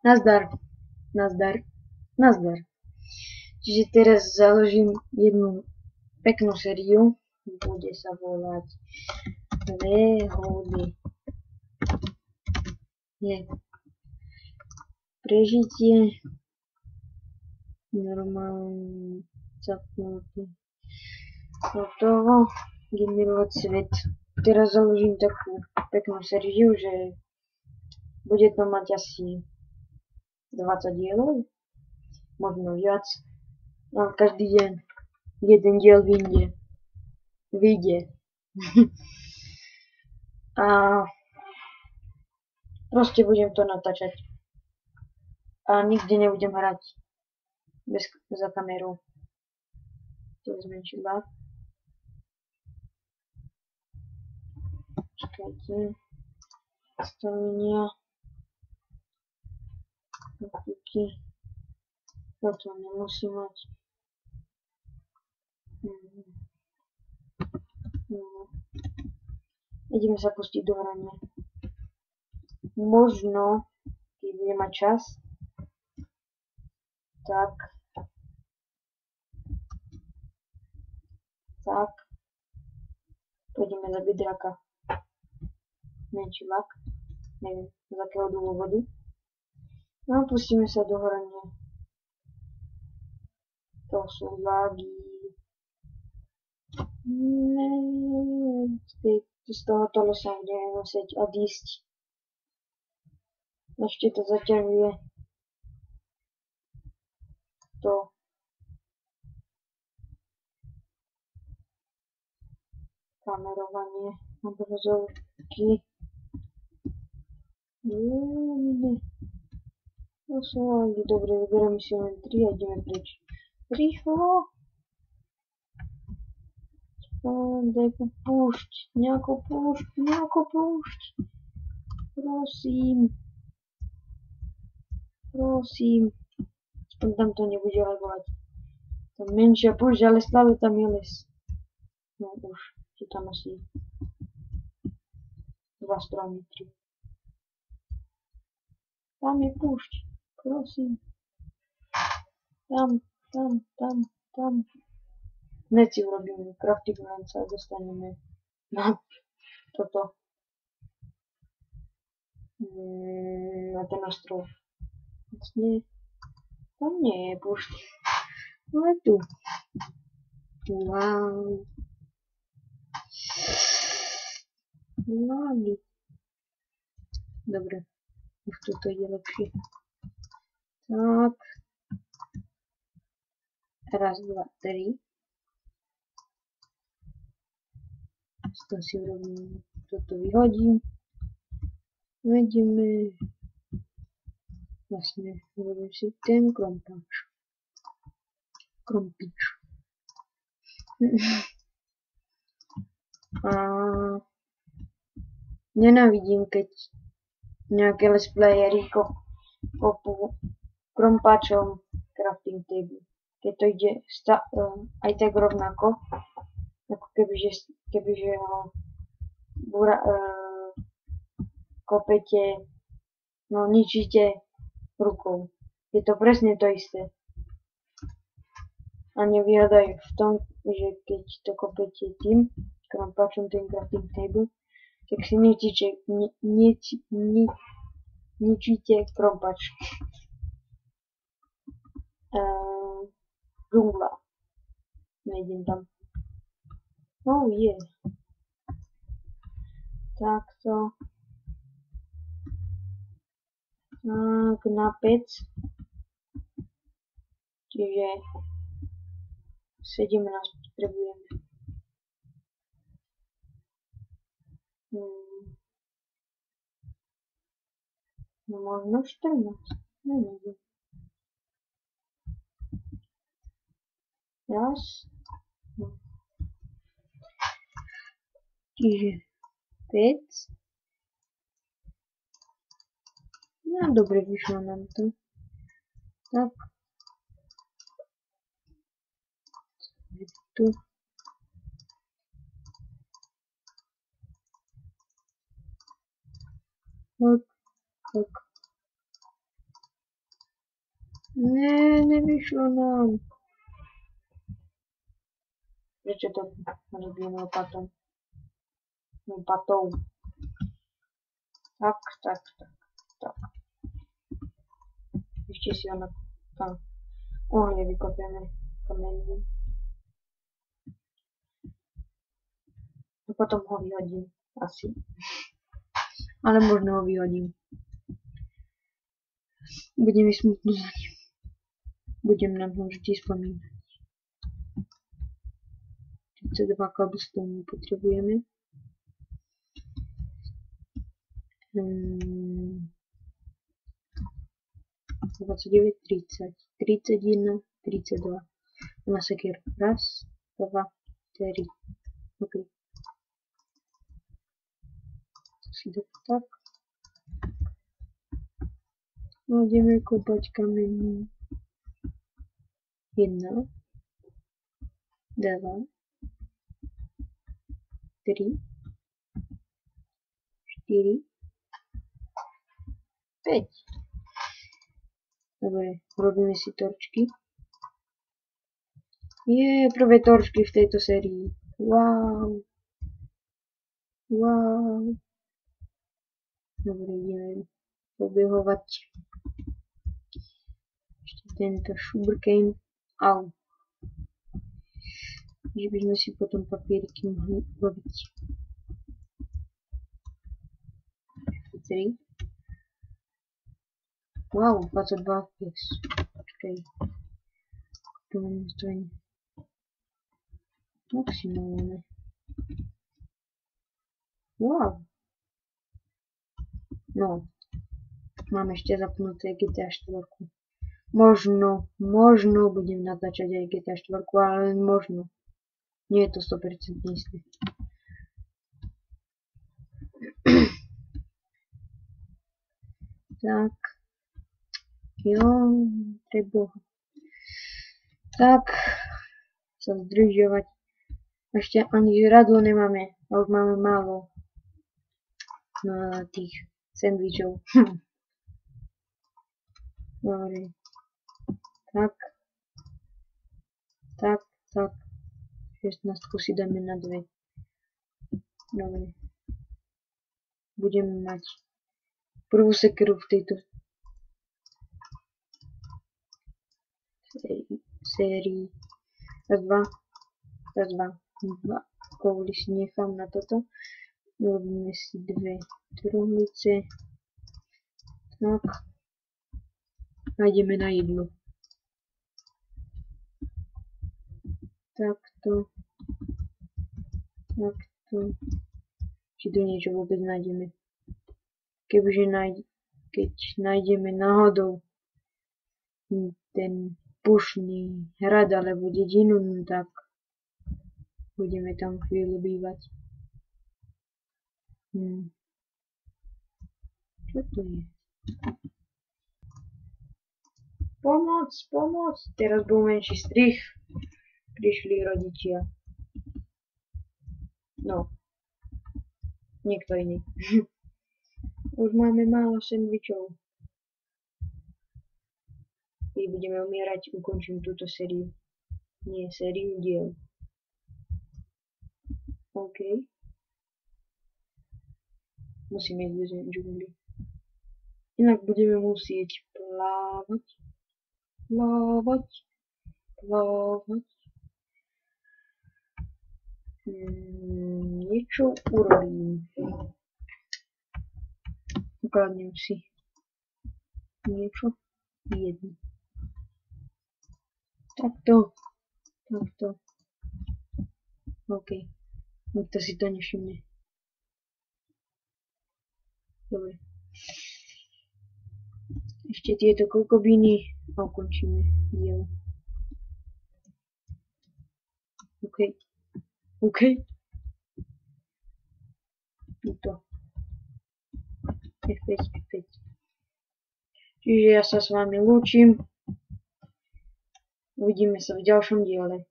Nazdar, nazdar, nazdar. Čiže teraz založím jednu peknú sériu. Bude sa volať Dve hody. Je prežitie normálne zapnutý. Hotovo. Idem milovať svet. Teraz založím takú peknú sériu, že bude to mať asi 20 dielov, možno viac. A každý deň jeden diel vyjde. A proste budem to natáčať. A nikde nebudem hrať za kamerou. To zmenšila. Čakajte. Nastavenia. Nakuky. Toto nemusí mať. No. Ideme sa pustiť do hrania. Možno, keď budem mať čas, tak pôjdeme zabiť draka. Menší lak, neviem z akého dôvodu. No a pustíme sa do hrania. To sú lagy. Z tohoto lesa budeme musieť odísť. Ešte to zaťažuje to kamerovanie obrazovky. To sú lagy, dobre, vyberieme si len 3 a ideme preč. Rýchlo! Daj púšť, nejakú púšť. Prosím. Aspoň tam to nebude lagovať. Tam menšia púšť, ale stále tam je les. No už, sú tam asi 2 stromy, 3. Tam je púšť, prosím. Tam. Hneď si urobíme crafting lens a dostaneme na toto. Na ten ostrov. Vlastne tam nie je púšť. No je tu. Wow. Lagy. Dobre. Už toto ide lepšie. Tak. Raz, dva, tri. To si urobím. Toto vyhodím. Nájdeme. Vlastne urobím si ten krompíč. A nenávidím, keď nejaké let's playery kopú krompáčom crafting table. Keď to ide aj tak rovnako, ako kebyže ho kopete, no ničíte rukou. Je to presne to isté. A nevýhoda je v tom, že keď to kopete tým krompáčom, ten crafting table, tak si ničíte krompáč. Džungla. Nejdem tam. Oh yeah. Takto. Tak na 5. Čiže 17 potrebujeme. No možno 14. No neviem. Raz. No. Čiže 5. No dobre, vyšlo nám to. Tak. Tu. Tak. Ne, nevyšlo nám. Prečo to robíme opatom? Opatou. Tak. Ešte si ono tam ohlie vykopieme kamenný. A potom ho vyhodím. Asi. Ale možno ho vyhodím. Bude mi smutno za ním. Budem na to vždy spomínať. 32 cobblestone potrebujeme. 29, 30, 31, 32. Na sekeru. Raz, dva, tri. OK. To si to tak. Budeme kopať kamení. 1, 2, 3, 4, 5. Dobre, robíme si torčky. Prvé torčky v tejto sérii. Wow. Dobre, ideme pobiehovať. Ešte tento sugarcane. Au. Že by sme si potom papieriky mohli robiť. 3. Wow, 22 fps. Počkaj. To mám nastavenie. Maximálne. Wow. No. Mám ešte zapnuté GTA 4. Možno budem natáčať aj GTA 4, ale len možno. Nie je to 100% isté. Tak. Jo, preboha. Tak. Sa zdržovať. Ešte ani radlo nemáme. A už máme málo. Na tých sandvičov. Dobre. Tak. 16 si dáme na 2. Dobre. Budeme mať prvú sekeru v tejto sérii. Raz, dva. Kovly si nechám na toto. Robíme si 2 truhlice. Tak. A ideme na jedlo. Takto. Či tu niečo vôbec nájdeme. Keď nájdeme náhodou ten pušný hrad alebo dedinu, tak budeme tam chvíľu bývať. Čo to je? Pomoc! Teraz bol menší strich. Prišli rodičia. No. Niekto iný. Už máme málo sandvičov. Keď budeme umierať, ukončím túto sériu. Nie, sériu diel. OK. Musíme ísť do džungly. Inak budeme musieť plávať. Niečo urobím. Ukladnem si niečo jedno. Takto. OK. Nikto si to nevšimne. Dobre. Ešte tieto kokobiny a ukončíme dielo. OK. Tuto. F5. Čiže ja sa s vami lúčim. Uvidíme sa v ďalšom diele.